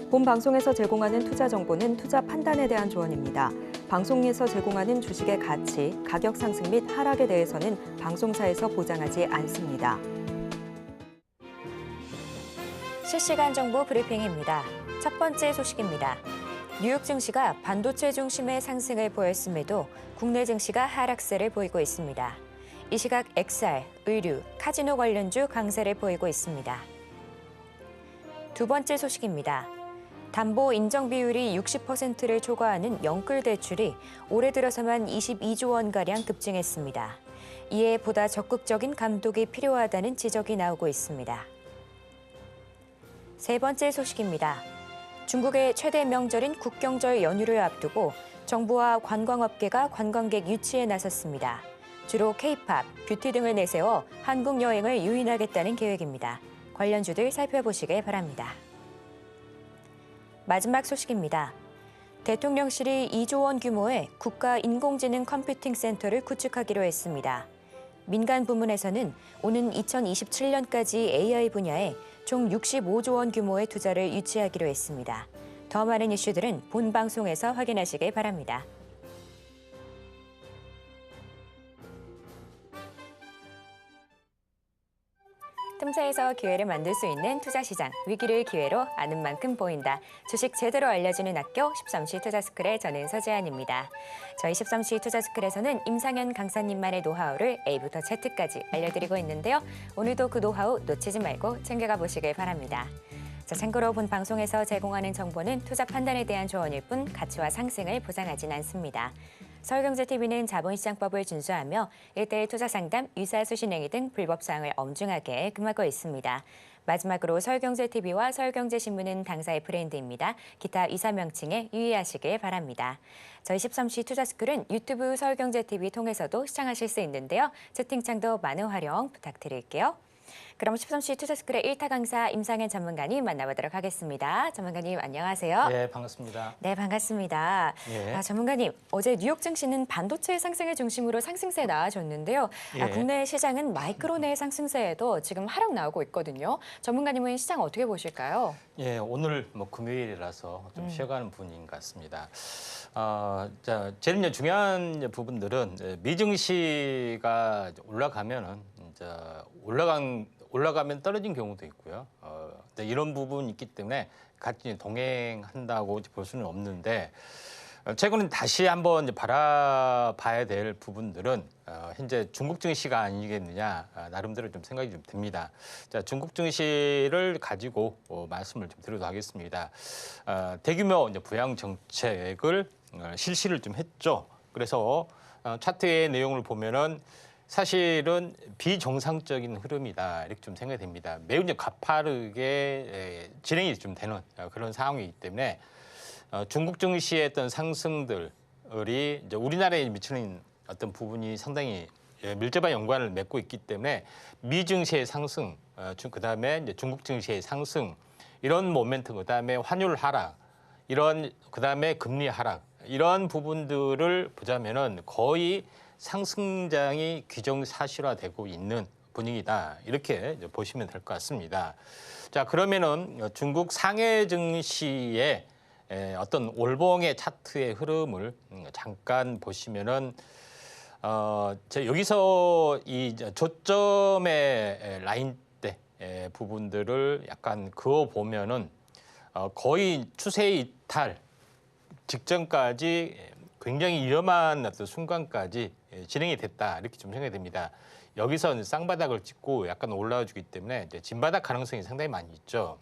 본 방송에서 제공하는 투자 정보는 투자 판단에 대한 조언입니다. 방송에서 제공하는 주식의 가치, 가격 상승 및 하락에 대해서는 방송사에서 보장하지 않습니다. 실시간 정보 브리핑입니다. 첫 번째 소식입니다. 뉴욕 증시가 반도체 중심의 상승을 보였음에도 국내 증시가 하락세를 보이고 있습니다. 이 시각 XR, 의류, 카지노 관련주 강세를 보이고 있습니다. 두 번째 소식입니다. 담보 인정 비율이 60%를 초과하는 영끌 대출이 올해 들어서만 22조 원가량 급증했습니다. 이에 보다 적극적인 감독이 필요하다는 지적이 나오고 있습니다. 세 번째 소식입니다. 중국의 최대 명절인 국경절 연휴를 앞두고 정부와 관광업계가 관광객 유치에 나섰습니다. 주로 K-팝, 뷰티 등을 내세워 한국 여행을 유인하겠다는 계획입니다. 관련주들 살펴보시길 바랍니다. 마지막 소식입니다. 대통령실이 2조 원 규모의 국가 인공지능 컴퓨팅 센터를 구축하기로 했습니다. 민간 부문에서는 오는 2027년까지 AI 분야에 총 65조 원 규모의 투자를 유치하기로 했습니다. 더 많은 이슈들은 본 방송에서 확인하시길 바랍니다. 틈새에서 기회를 만들 수 있는 투자시장, 위기를 기회로 아는 만큼 보인다. 주식 제대로 알려주는 학교 13시 투자스쿨의 저는 서재한입니다. 저희 13시 투자스쿨에서는 임상현 강사님만의 노하우를 A부터 Z까지 알려드리고 있는데요. 오늘도 그 노하우 놓치지 말고 챙겨가 보시길 바랍니다. 자, 참고로 본 방송에서 제공하는 정보는 투자 판단에 대한 조언일 뿐 가치와 상승을 보장하진 않습니다. 서울경제TV는 자본시장법을 준수하며 1:1 투자상담, 유사수신행위 등 불법 사항을 엄중하게 금하고 있습니다. 마지막으로 서울경제TV와 서울경제신문은 당사의 브랜드입니다. 기타 이사 명칭에 유의하시길 바랍니다. 저희 13시 투자스쿨은 유튜브 서울경제TV 통해서도 시청하실 수 있는데요. 채팅창도 많은 활용 부탁드릴게요. 그럼 13시 투자스쿨의 1타 강사 임상현 전문가님 만나보도록 하겠습니다. 전문가님 안녕하세요. 네, 반갑습니다. 네, 반갑습니다. 예. 전문가님, 어제 뉴욕 증시는 반도체 상승을 중심으로 상승세 나와줬는데요. 예. 국내 시장은 마이크론의 상승세에도 지금 하락 나오고 있거든요. 전문가님은 시장 어떻게 보실까요? 예, 오늘 금요일이라서 좀 쉬어가는 분인 것 같습니다. 자, 제일 이제 중요한 부분들은 미증시가 올라가면은 이제 올라가면 떨어진 경우도 있고요. 이런 부분이 있기 때문에 같이 동행한다고 볼 수는 없는데 최근에 다시 한번 이제 바라봐야 될 부분들은 현재 중국 증시가 아니겠느냐 나름대로 좀 생각이 좀 듭니다. 자, 중국 증시를 가지고 말씀을 좀 드리도록 하겠습니다. 대규모 이제 부양 정책을 실시를 좀 했죠. 그래서 차트의 내용을 보면은 사실은 비정상적인 흐름이다 이렇게 좀 생각이 됩니다. 매우 이제 가파르게 진행이 좀 되는 그런 상황이기 때문에 중국 증시의 어떤 상승들이 이제 우리나라에 미치는 어떤 부분이 상당히 밀접한 연관을 맺고 있기 때문에 미 증시의 상승, 그다음에 이제 중국 증시의 상승 이런 모멘텀, 그다음에 환율 하락, 그다음에 금리 하락 이런 부분들을 보자면은 거의 상승장이 기정사실화되고 있는 분위기다 이렇게 이제 보시면 될 것 같습니다. 자, 그러면은 중국 상해 증시의 어떤 올봉의 차트의 흐름을 잠깐 보시면은 여기서 이 저점의 라인대 부분들을 약간 그어 보면은 거의 추세 이탈 직전까지 굉장히 위험한 어떤 순간까지 진행이 됐다 이렇게 좀 생각이 됩니다. 여기서 쌍바닥을 찍고 약간 올라와 주기 때문에 이제 진바닥 가능성이 상당히 많이 있죠.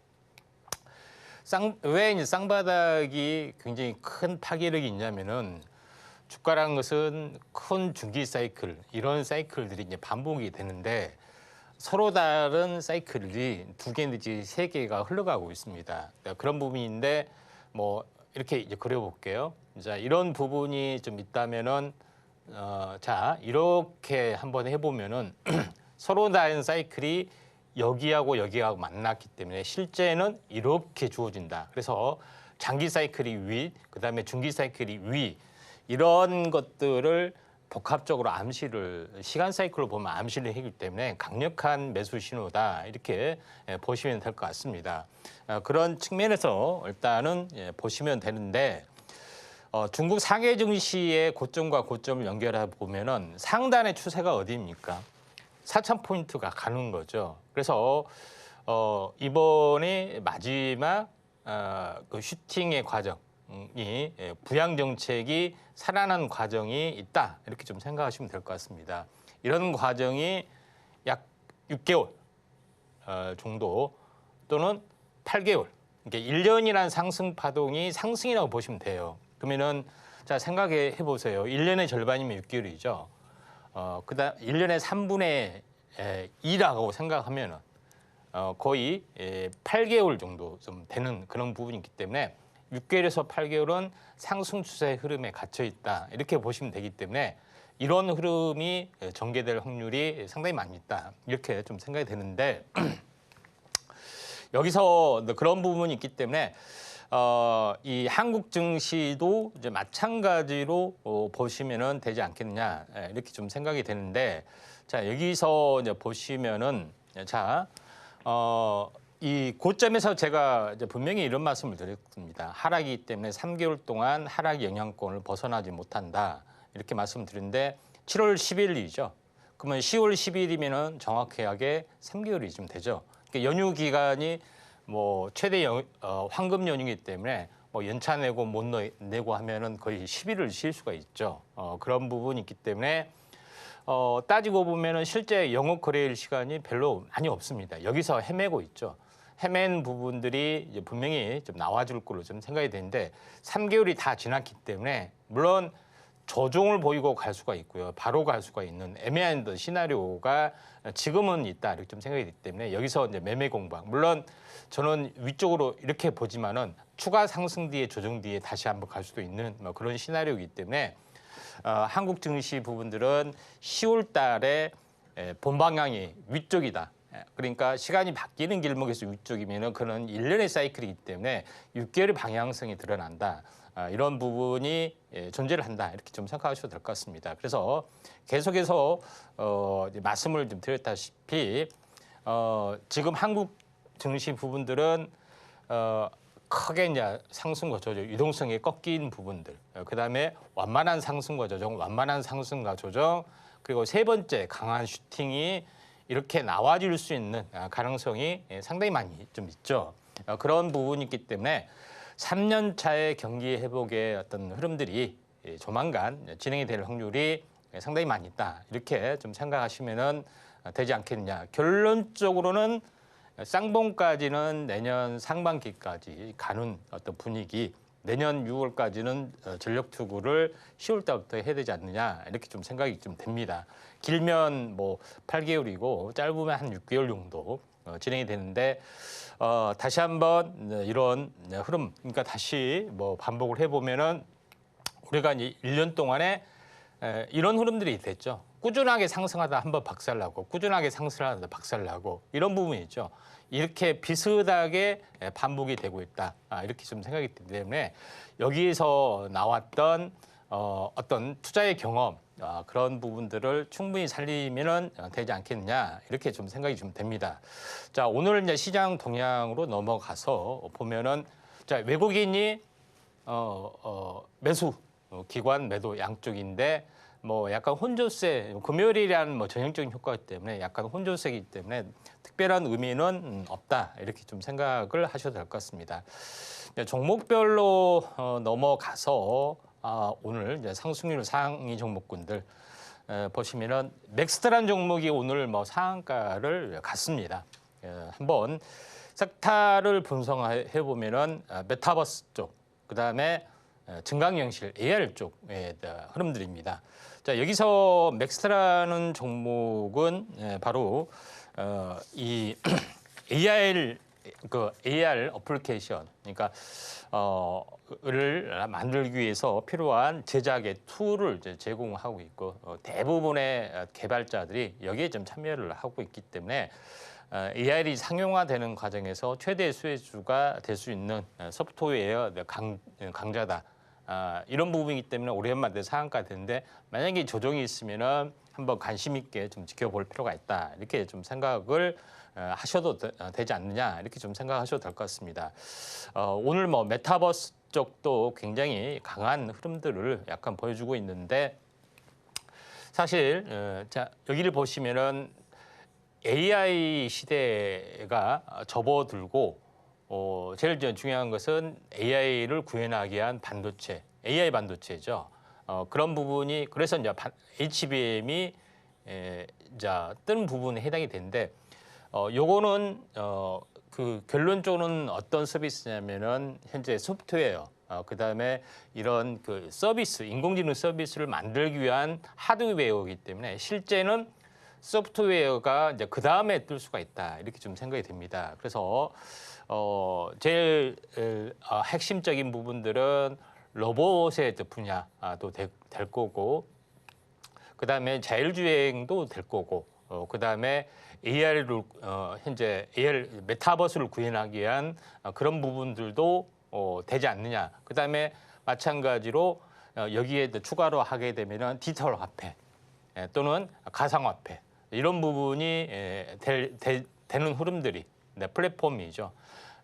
왜 이제 쌍바닥이 굉장히 큰 파괴력이 있냐면은 주가라는 것은 큰 중기 사이클 이런 사이클들이 이제 반복이 되는데 서로 다른 사이클이 2개 내지 3개가 흘러가고 있습니다. 그런 부분인데 뭐 이렇게 이제 그려볼게요. 자, 이런 부분이 좀 있다면은 자, 이렇게 한번 해보면은 서로 다른 사이클이 여기하고 여기하고 만났기 때문에 실제는 이렇게 주어진다. 그래서 장기 사이클이 위, 그다음에 중기 사이클이 위 이런 것들을 복합적으로 암시를 시간 사이클로 보면 암시를 하기 때문에 강력한 매수 신호다 이렇게 보시면 될 것 같습니다. 그런 측면에서 일단은 보시면 되는데 중국 상해 증시의 고점과 고점을 연결해 보면은 상단의 추세가 어디입니까? 4,000포인트가 가는 거죠. 그래서 이번에 마지막 그 슈팅의 과정이 부양 정책이 살아난 과정이 있다 이렇게 좀 생각하시면 될 것 같습니다. 이런 과정이 약 6개월 정도 또는 8개월, 그러니까 1년이라는 상승 파동이 상승이라고 보시면 돼요. 그러면은 자 생각해 보세요. 1년의 절반이면 6개월이죠. 그다음 1년의 3분의 2라고 생각하면은 거의 8개월 정도 좀 되는 그런 부분이 있기 때문에 6개월에서 8개월은 상승 추세 흐름에 갇혀 있다 이렇게 보시면 되기 때문에 이런 흐름이 전개될 확률이 상당히 많이 있다 이렇게 좀 생각이 되는데 여기서 그런 부분이 있기 때문에 이 한국 증시도 이제 마찬가지로 보시면은 되지 않겠느냐 이렇게 좀 생각이 되는데 자 여기서 이제 보시면은 자 이 고점에서 제가 이제 분명히 이런 말씀을 드렸습니다. 하락이기 때문에 3개월 동안 하락 영향권을 벗어나지 못한다 이렇게 말씀드렸는데 7월 10일이죠. 그러면 10월 10일이면은 정확하게 3개월이 좀 되죠. 그러니까 연휴 기간이 뭐 최대 황금 연휴이기 때문에 뭐 연차 내고 못 내고 하면은 거의 10일을 쉴 수가 있죠. 그런 부분이 있기 때문에 따지고 보면은 실제 영업 거래일 시간이 별로 많이 없습니다. 여기서 헤매고 있죠. 헤맨 부분들이 이제 분명히 좀 나와줄 걸로 좀 생각이 되는데 3개월이 다 지났기 때문에 물론 조정을 보이고 갈 수가 있고요. 바로 갈 수가 있는 애매한 시나리오가 지금은 있다 이렇게 좀 생각이 되기 때문에 여기서 이제 매매 공방. 물론 저는 위쪽으로 이렇게 보지만은 추가 상승 뒤에 조정 뒤에 다시 한번 갈 수도 있는 뭐 그런 시나리오이기 때문에 한국 증시 부분들은 10월 달에 본 방향이 위쪽이다. 그러니까 시간이 바뀌는 길목에서 위쪽이면은 그런 1년의 사이클이기 때문에 6개월의 방향성이 드러난다. 이런 부분이 존재를 한다. 이렇게 좀 생각하셔도 될 것 같습니다. 그래서 계속해서 말씀을 좀 드렸다시피 지금 한국 증시 부분들은 크게 이제 상승과 조정, 유동성이 꺾인 부분들, 그다음에 완만한 상승과 조정, 완만한 상승과 조정, 그리고 세 번째 강한 슈팅이 이렇게 나와줄 수 있는 가능성이 상당히 많이 좀 있죠. 그런 부분이 있기 때문에 3년 차의 경기 회복의 어떤 흐름들이 조만간 진행이 될 확률이 상당히 많이 있다. 이렇게 좀 생각하시면은 되지 않겠느냐. 결론적으로는 쌍봉까지는 내년 상반기까지 가는 어떤 분위기, 내년 6월까지는 전력 투구를 10월 달부터 해야 되지 않느냐 이렇게 좀 생각이 좀 됩니다. 길면 뭐 8개월이고 짧으면 한 6개월 정도 진행이 되는데 다시 한번 이런 흐름, 그러니까 다시 뭐 반복을 해보면은 우리가 이제 1년 동안에 이런 흐름들이 됐죠. 꾸준하게 상승하다 한번 박살나고 꾸준하게 상승하다 박살나고 이런 부분이 있죠. 이렇게 비슷하게 반복이 되고 있다. 이렇게 좀 생각이 되기 때문에 여기에서 나왔던 어떤 투자의 경험 그런 부분들을 충분히 살리면은 되지 않겠느냐 이렇게 좀 생각이 좀 됩니다. 자 오늘 이제 시장 동향으로 넘어가서 보면은 자 외국인이 매수 기관 매도 양쪽인데 뭐 약간 혼조세 금요일이라는 뭐 전형적인 효과이기 때문에 약간 혼조세이기 때문에 특별한 의미는 없다 이렇게 좀 생각을 하셔도 될 것 같습니다. 종목별로 넘어가서 오늘 이제 상승률 상위 종목군들 보시면은 넥스트라는 종목이 오늘 뭐 상한가를 갔습니다. 한번 섹터를 분석해 보면은 메타버스 쪽, 그 다음에 증강현실 AR 쪽의 흐름들입니다. 자 여기서 맥스트라는 종목은 바로 이 AR 어플리케이션, 그러니까 를 만들기 위해서 필요한 제작의 툴을 이제 제공하고 있고 대부분의 개발자들이 여기에 좀 참여를 하고 있기 때문에 AR이 상용화되는 과정에서 최대 수혜주가 될 수 있는 소프트웨어 강자다. 이런 부분이기 때문에 오래만에 상한가 되는데 만약에 조정이 있으면은 한번 관심 있게 좀 지켜볼 필요가 있다 이렇게 좀 생각을 하셔도 되지 않느냐 이렇게 좀 생각하셔도 될 것 같습니다. 오늘 뭐 메타버스 쪽도 굉장히 강한 흐름들을 약간 보여주고 있는데 사실 자 여기를 보시면은 AI 시대가 접어들고 제일 중요한 것은 AI를 구현하기 위한 반도체, AI 반도체죠. 그런 부분이 그래서 이제 HBM이 자 뜨는 부분에 해당이 되는데 요거는 그 결론적으로는 어떤 서비스냐면은 현재 소프트웨어 그다음에 이런 그 서비스 인공지능 서비스를 만들기 위한 하드웨어이기 때문에 실제는 소프트웨어가 이제 그 다음에 뜰 수가 있다 이렇게 좀 생각이 됩니다. 그래서 제일 핵심적인 부분들은 로봇의 분야도 될 거고, 그 다음에 자율주행도 될 거고, 그 다음에 AR를 현재 AR 메타버스를 구현하기 위한 그런 부분들도 되지 않느냐. 그 다음에 마찬가지로 여기에 추가로 하게 되면은 디지털 화폐 또는 가상화폐 이런 부분이 되는 흐름들이 플랫폼이죠.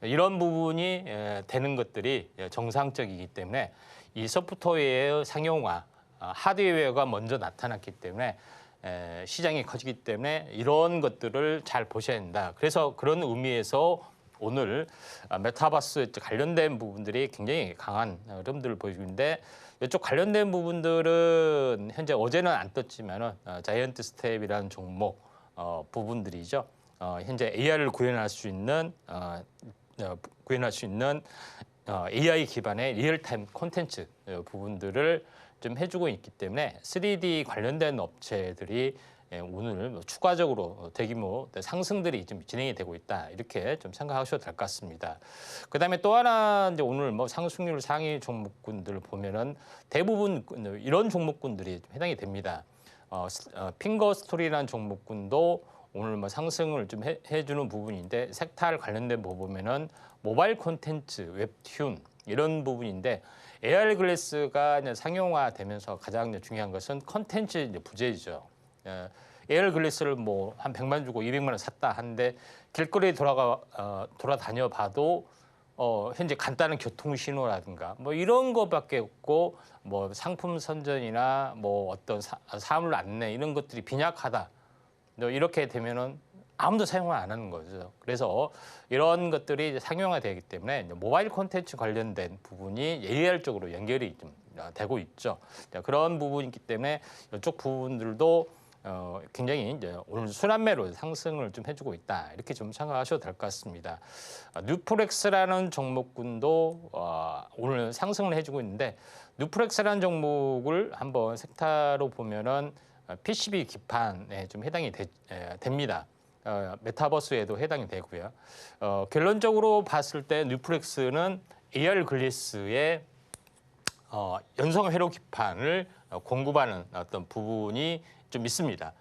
이런 부분이 되는 것들이 정상적이기 때문에 이 소프트웨어의 상용화, 하드웨어가 먼저 나타났기 때문에 시장이 커지기 때문에 이런 것들을 잘 보셔야 된다. 그래서 그런 의미에서 오늘 메타버스 관련된 부분들이 굉장히 강한 흐름들을 보여주는데 이쪽 관련된 부분들은 현재 어제는 안 떴지만은 자이언트 스텝이라는 종목 부분들이죠. 현재 AR을 구현할 수 있는 AI 기반의 리얼타임 콘텐츠 부분들을 좀 해주고 있기 때문에 3D 관련된 업체들이 오늘 추가적으로 대규모 상승들이 좀 진행이 되고 있다 이렇게 좀 생각하셔도 될 것 같습니다. 그다음에 또 하나 이제 오늘 뭐 상승률 상위 종목군들 보면은 대부분 이런 종목군들이 좀 해당이 됩니다. 핑거스토리라는 종목군도 오늘 뭐 상승을 좀 해주는 부분인데 섹터 관련된 부분에는 모바일 콘텐츠, 웹툰 이런 부분인데 AR 글래스가 이제 상용화되면서 가장 중요한 것은 콘텐츠 부재죠. AR 글래스를 뭐 한 100만 주고 200만 원 샀다 하는데 길거리에 돌아다녀 봐도 현재 간단한 교통 신호라든가 뭐 이런 거밖에 없고 뭐 상품 선전이나 뭐 어떤 사물 안내 이런 것들이 빈약하다. 이렇게 되면은 아무도 사용을 안 하는 거죠. 그래서 이런 것들이 상용화되기 때문에 모바일 콘텐츠 관련된 부분이 AR 쪽으로 연결이 좀 되고 있죠. 그런 부분이기 때문에 이쪽 부분들도 굉장히 이제 오늘 순환매로 상승을 좀 해주고 있다 이렇게 좀 생각하셔도 될 것 같습니다. 뉴프렉스라는 종목군도 오늘 상승을 해주고 있는데 뉴프렉스라는 종목을 한번 섹터로 보면은 PCB 기판에 좀 해당이 됩니다. 메타버스에도 해당이 되고요. 결론적으로 봤을 때 뉴프렉스는 AR 글래스의 연성 회로 기판을 공급하는 어떤 부분이 좀 있습니다.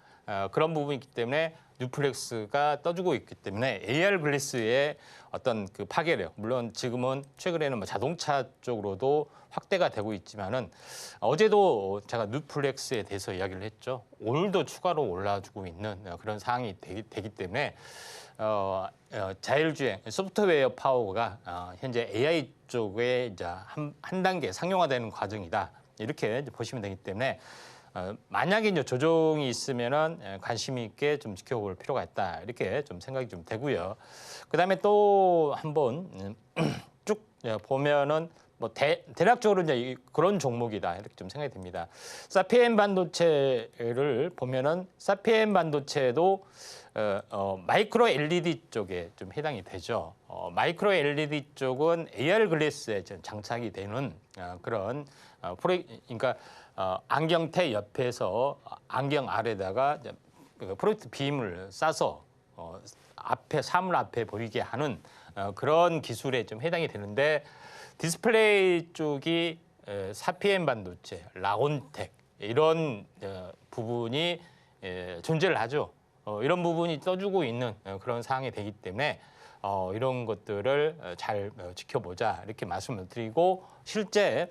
그런 부분이 있기 때문에 뉴플렉스가 떠주고 있기 때문에 AR 글래스의 어떤 그 파괴력, 물론 지금은 최근에는 뭐 자동차 쪽으로도 확대가 되고 있지만은 어제도 제가 뉴플렉스에 대해서 이야기를 했죠. 오늘도 추가로 올라주고 있는 그런 상황이 되기 때문에 자율주행 소프트웨어 파워가 현재 AI 쪽에 이제 한 단계 상용화되는 과정이다. 이렇게 보시면 되기 때문에 만약에 이제 조정이 있으면은 관심 있게 좀 지켜볼 필요가 있다. 이렇게 좀 생각이 좀 되고요. 그다음에 또 한번 쭉 보면은 뭐 대략적으로 이제 그런 종목이다. 이렇게 좀 생각이 듭니다. 사피엔 반도체를 보면은 사피엔 반도체도 마이크로 LED 쪽에 좀 해당이 되죠. 마이크로 LED 쪽은 AR 글래스에 장착이 되는 그런 그러니까 안경테 옆에서 안경 아래다가 프로젝트 빔을 싸서 앞에 사물 앞에 보이게 하는 그런 기술에 좀 해당이 되는데 디스플레이 쪽이 사피엔 반도체, 라온텍 이런 부분이 존재를 하죠. 이런 부분이 떠주고 있는 그런 상황이 되기 때문에 이런 것들을 잘 지켜보자 이렇게 말씀을 드리고 실제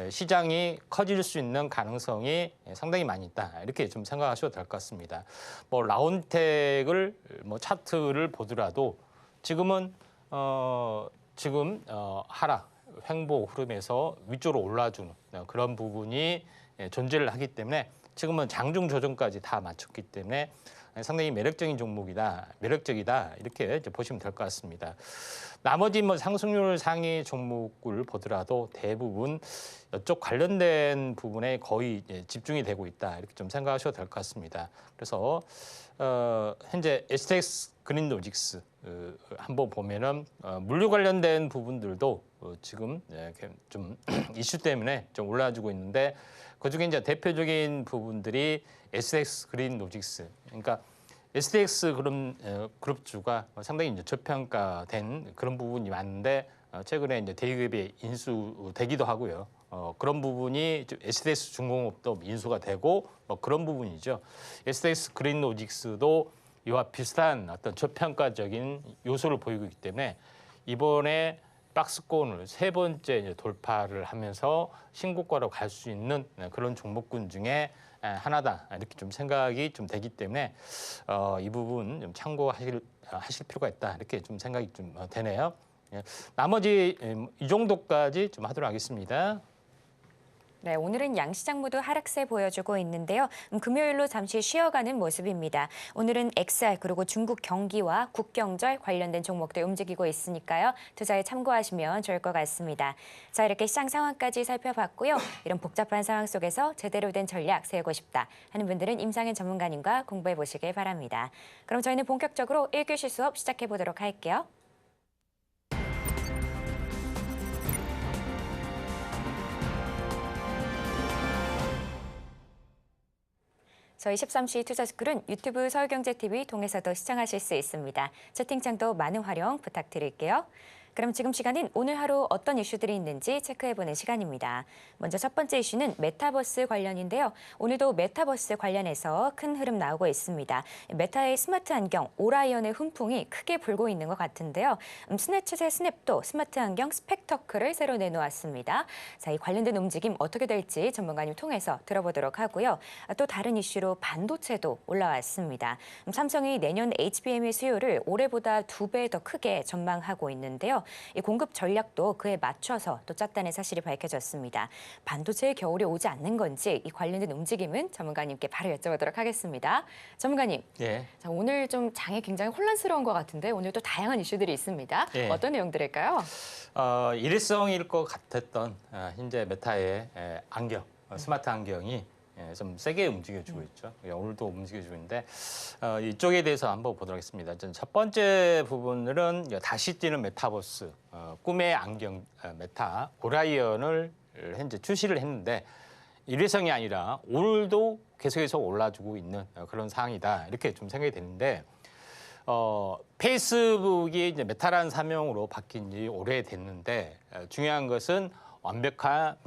시장이 커질 수 있는 가능성이 상당히 많이 있다. 이렇게 좀 생각하셔도 될 것 같습니다. 뭐 라운텍을 뭐 차트를 보더라도 지금은 하락, 횡보 흐름에서 위쪽으로 올라주는 그런 부분이 존재를 하기 때문에 지금은 장중 조정까지 다 마쳤기 때문에 상당히 매력적인 종목이다, 매력적이다 이렇게 이제 보시면 될 것 같습니다. 나머지 뭐 상승률 상위 종목을 보더라도 대부분 이쪽 관련된 부분에 거의 집중이 되고 있다 이렇게 좀 생각하셔도 될 것 같습니다. 그래서 현재 STX 그린로직스 한번 보면은 물류 관련된 부분들도 지금 좀 이슈 때문에 좀 올라가지고 있는데 그중에 이제 대표적인 부분들이 STX 그린로직스, 그러니까 STX 그룹주가 상당히 이제 저평가된 그런 부분이 많은데 최근에 이제 대기업에 인수되기도 하고요. 그런 부분이 STX 중공업도 인수가 되고 뭐 그런 부분이죠. STX 그린로직스도 이와 비슷한 어떤 저평가적인 요소를 보이고 있기 때문에 이번에 박스권을 세 번째 이제 돌파를 하면서 신고가로 갈 수 있는 그런 종목군 중에 하나다 이렇게 좀 생각이 좀 되기 때문에 이 부분 좀 참고하실 필요가 있다 이렇게 좀 생각이 좀 되네요. 나머지 이 정도까지 좀 하도록 하겠습니다. 네, 오늘은 양시장 모두 하락세 보여주고 있는데요. 금요일로 잠시 쉬어가는 모습입니다. 오늘은 XR 그리고 중국 경기와 국경절 관련된 종목들 움직이고 있으니까요. 투자에 참고하시면 좋을 것 같습니다. 자, 이렇게 시장 상황까지 살펴봤고요. 이런 복잡한 상황 속에서 제대로 된 전략 세우고 싶다 하는 분들은 임상현 전문가님과 공부해 보시길 바랍니다. 그럼 저희는 본격적으로 1교시 수업 시작해 보도록 할게요. 저희 13시 투자스쿨은 유튜브 서울경제TV 통해서도 시청하실 수 있습니다. 채팅창도 많은 활용 부탁드릴게요. 그럼 지금 시간은 오늘 하루 어떤 이슈들이 있는지 체크해보는 시간입니다. 먼저 첫 번째 이슈는 메타버스 관련인데요. 오늘도 메타버스 관련해서 큰 흐름 나오고 있습니다. 메타의 스마트 안경 오라이언의 훈풍이 크게 불고 있는 것 같은데요. 스냅챗의 스냅도 스마트 안경 스펙터클을 새로 내놓았습니다. 자, 이 관련된 움직임 어떻게 될지 전문가님 통해서 들어보도록 하고요. 또 다른 이슈로 반도체도 올라왔습니다. 삼성이 내년 HBM의 수요를 올해보다 2배 더 크게 전망하고 있는데요. 이 공급 전략도 그에 맞춰서 또 짰다는 사실이 밝혀졌습니다. 반도체의 겨울이 오지 않는 건지 이 관련된 움직임은 전문가님께 바로 여쭤보도록 하겠습니다. 전문가님, 예. 자, 오늘 좀 장이 굉장히 혼란스러운 것 같은데 오늘 또 다양한 이슈들이 있습니다. 예. 어떤 내용들일까요? 일회성일 것 같았던 현재 메타의 안경, 스마트 안경이 좀 세게 움직여주고 있죠. 오늘도 움직여주고 있는데 이쪽에 대해서 한번 보도록 하겠습니다. 첫 번째 부분은 다시 뛰는 메타버스, 꿈의 안경 메타 오라이언을 현재 출시를 했는데 일회성이 아니라 오늘도 계속해서 올라주고 있는 그런 상황이다. 이렇게 좀 생각이 되는데 페이스북이 이제 메타라는 사명으로 바뀐 지 오래됐는데 중요한 것은 완벽한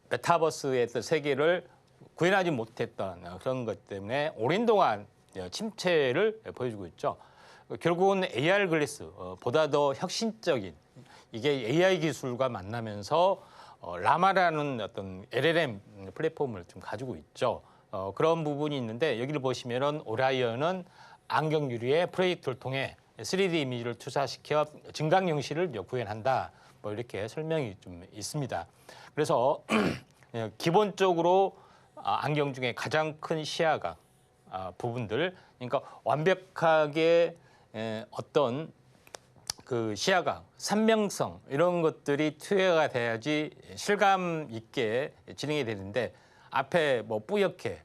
메타버스의 세계를 구현하지 못했던 그런 것 때문에 오랜 동안 침체를 보여주고 있죠. 결국은 AR 글래스 보다 더 혁신적인 이게 AI 기술과 만나면서 라마라는 어떤 LLM 플랫폼을 좀 가지고 있죠. 그런 부분이 있는데 여기를 보시면은 오라이언은 안경 유리의 프로젝트를 통해 3D 이미지를 투사시켜 증강 형식을 구현한다. 뭐 이렇게 설명이 좀 있습니다. 그래서 기본적으로 안경 중에 가장 큰 시야각 부분들, 그러니까 완벽하게 어떤 그 시야각, 선명성 이런 것들이 투여가 돼야지 실감 있게 진행이 되는데 앞에 뭐 뿌옇게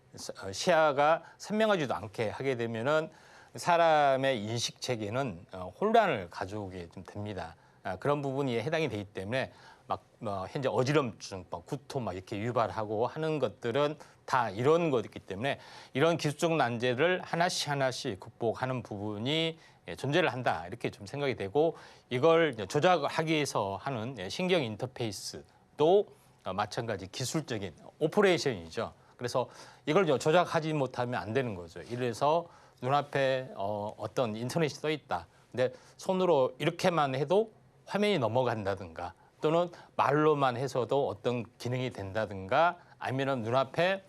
시야가 선명하지도 않게 하게 되면은 사람의 인식 체계는 혼란을 가져오게 좀 됩니다. 그런 부분이 해당이 되기 때문에 막 현재 어지럼증, 구토 막 이렇게 유발하고 하는 것들은 다 이런 것이기 때문에 이런 기술적 난제를 하나씩 극복하는 부분이 존재를 한다 이렇게 좀 생각이 되고 이걸 조작하기 위해서 하는 신경 인터페이스도 마찬가지 기술적인 오퍼레이션이죠. 그래서 이걸 조작하지 못하면 안 되는 거죠. 이래서 눈앞에 어떤 인터넷이 떠 있다. 근데 손으로 이렇게만 해도 화면이 넘어간다든가 또는 말로만 해서도 어떤 기능이 된다든가 아니면 눈앞에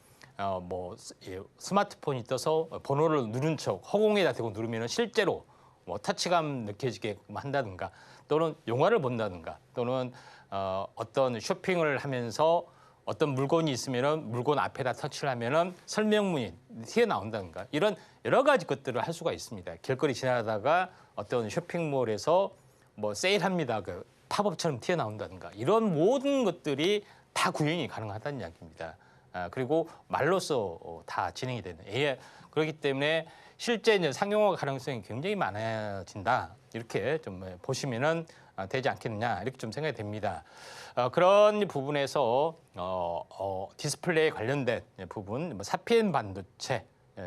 스마트폰이 떠서 번호를 누른 척 허공에다 대고 누르면 실제로 뭐 터치감 느껴지게 한다든가 또는 영화를 본다든가 또는 어떤 쇼핑을 하면서 어떤 물건이 있으면은 물건 앞에다 터치를 하면은 설명문이 튀어나온다든가 이런 여러 가지 것들을 할 수가 있습니다. 길거리 지나가다가 어떤 쇼핑몰에서 뭐 세일합니다. 그 팝업처럼 튀어나온다든가 이런 모든 것들이 다 구현이 가능하다는 이야기입니다. 그리고 말로써 다 진행이 되는 AI. 그렇기 때문에 실제 이제 상용화 가능성이 굉장히 많아진다. 이렇게 좀 보시면은 되지 않겠느냐 이렇게 좀 생각이 됩니다. 그런 부분에서 디스플레이에 관련된 부분, 사피엔 반도체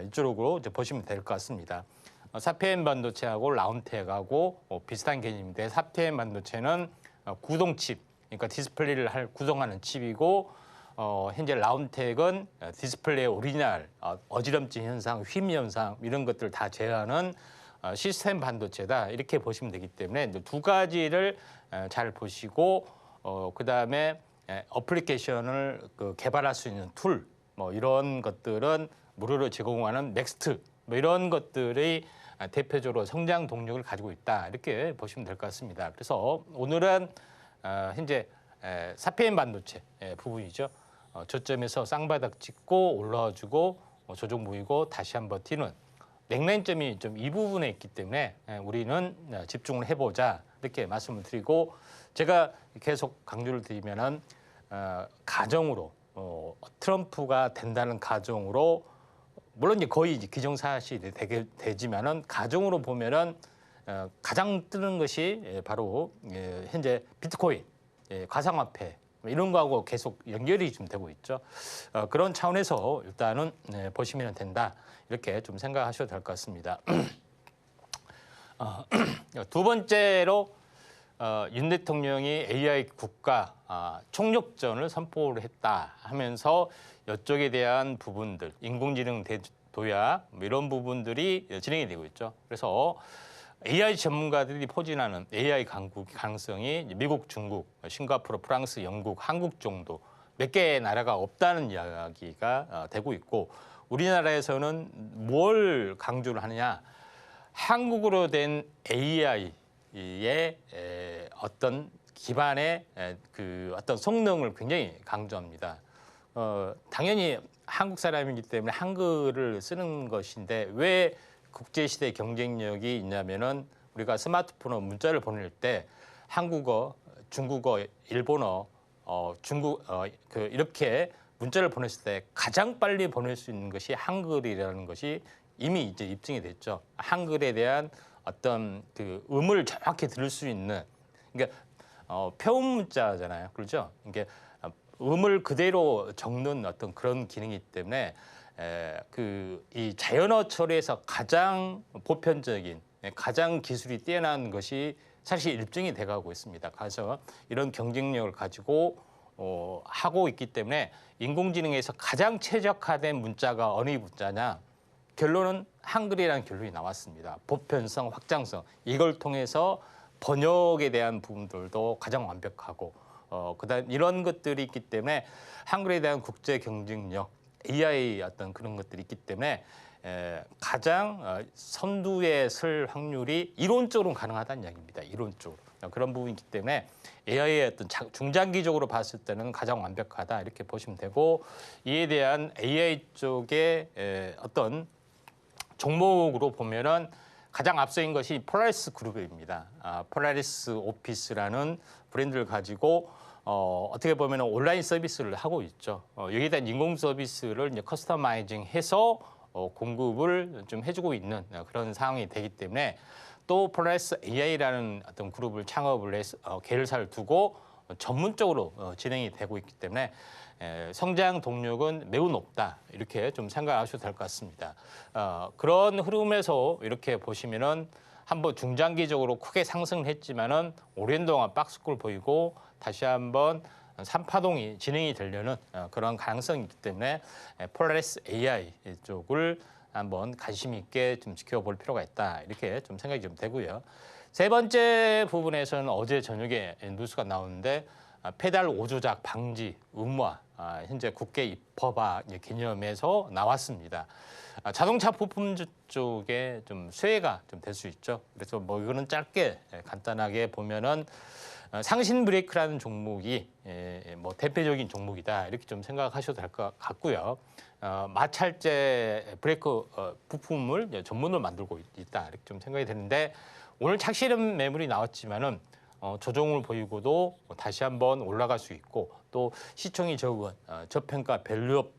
이쪽으로 이제 보시면 될 것 같습니다. 사피엔 반도체하고 라운텍하고 비슷한 개념인데 사피엔 반도체는 구동 칩, 그러니까 디스플레이를 구동하는 칩이고 현재 라운텍은 디스플레이 오리지널, 어지럼증 현상, 휨 현상 이런 것들을 다 제어하는 시스템 반도체다 이렇게 보시면 되기 때문에 두 가지를 잘 보시고 그다음에 어플리케이션을 개발할 수 있는 툴 뭐 이런 것들은 무료로 제공하는 넥스트 뭐 이런 것들이 대표적으로 성장 동력을 가지고 있다 이렇게 보시면 될 것 같습니다. 그래서 오늘은 현재 사피엔 반도체 부분이죠. 저점에서 쌍바닥 찍고 올라와주고 조정 보이고 다시 한번 튀는 냉랭점이 좀 이 부분에 있기 때문에 우리는 집중을 해보자 이렇게 말씀을 드리고 제가 계속 강조를 드리면은 가정으로 트럼프가 된다는 가정으로 물론 이제 거의 이제 기정사실이 되지만은 가정으로 보면은 가장 뜨는 것이 바로 현재 비트코인, 가상화폐 이런 거하고 계속 연결이 좀 되고 있죠. 그런 차원에서 일단은 보시면 된다 이렇게 좀 생각하셔도 될 것 같습니다. 두 번째로 윤 대통령이 AI 국가 총력전을 선포를 했다 하면서 이쪽에 대한 부분들, 인공지능 도야 뭐 이런 부분들이 진행이 되고 있죠. 그래서 AI 전문가들이 포진하는 AI 강국 가능성이 미국, 중국, 싱가포르, 프랑스, 영국, 한국 정도 몇 개의 나라가 없다는 이야기가 되고 있고 우리나라에서는 뭘 강조를 하느냐? 한국으로 된 AI의 어떤 기반의 그 어떤 성능을 굉장히 강조합니다. 당연히 한국 사람이기 때문에 한글을 쓰는 것인데 왜 국제시대 경쟁력이 있냐면은 우리가 스마트폰으로 문자를 보낼 때 한국어, 중국어, 일본어, 이렇게 문자를 보냈을 때 가장 빨리 보낼 수 있는 것이 한글이라는 것이 이미 이제 입증이 됐죠. 한글에 대한 어떤 그 음을 정확히 들을 수 있는 그러니까 표음 문자잖아요, 그렇죠? 이게 음을 그대로 적는 어떤 그런 기능이기 때문에 이 자연어 처리에서 가장 보편적인 가장 기술이 뛰어난 것이 사실 입증이 돼가고 있습니다. 그래서 이런 경쟁력을 가지고 하고 있기 때문에 인공지능에서 가장 최적화된 문자가 어느 문자냐? 결론은 한글이라는 결론이 나왔습니다. 보편성, 확장성 이걸 통해서 번역에 대한 부분들도 가장 완벽하고 그다음 이런 것들이 있기 때문에 한글에 대한 국제 경쟁력, AI 어떤 그런 것들이 있기 때문에 가장 선두에 설 확률이 이론적으로는 가능하다는 이야기입니다. 이론적으로 그런 부분이기 때문에 AI의 어떤 중장기적으로 봤을 때는 가장 완벽하다 이렇게 보시면 되고 이에 대한 AI 쪽의 어떤 종목으로 보면은 가장 앞서인 것이 폴라리스 그룹입니다. 폴라리스 오피스라는 브랜드를 가지고 어떻게 보면 온라인 서비스를 하고 있죠. 여기에 대한 인공 서비스를 이제 커스터마이징해서 공급을 좀 해주고 있는 그런 상황이 되기 때문에 또 폴라리스 AI라는 어떤 그룹을 창업을 해서 계열사를 두고 전문적으로 진행이 되고 있기 때문에 성장 동력은 매우 높다 이렇게 좀 생각하셔도 될 것 같습니다. 그런 흐름에서 이렇게 보시면은 한번 중장기적으로 크게 상승했지만은 오랜 동안 박스권 보이고 다시 한번 3파동이 진행이 되려는 그런 가능성이 있기 때문에 폴라리스 AI 쪽을 한번 관심 있게 좀 지켜볼 필요가 있다. 이렇게 좀 생각이 좀 되고요. 세 번째 부분에서는 어제 저녁에 뉴스가 나오는데 페달 오조작 방지 의무화 현재 국회 입법화 개념에서 나왔습니다. 자동차 부품 쪽에 좀 수혜가 좀 될 수 있죠. 그래서 뭐 이거는 짧게 간단하게 보면은 상신 브레이크라는 종목이 뭐 대표적인 종목이다 이렇게 좀 생각하셔도 될 것 같고요. 마찰제 브레이크 부품을 전문으로 만들고 있다 이렇게 좀 생각이 되는데 오늘 착실한 매물이 나왔지만은 조정을 보이고도 다시 한번 올라갈 수 있고 또 시총이 적은 저평가 밸류업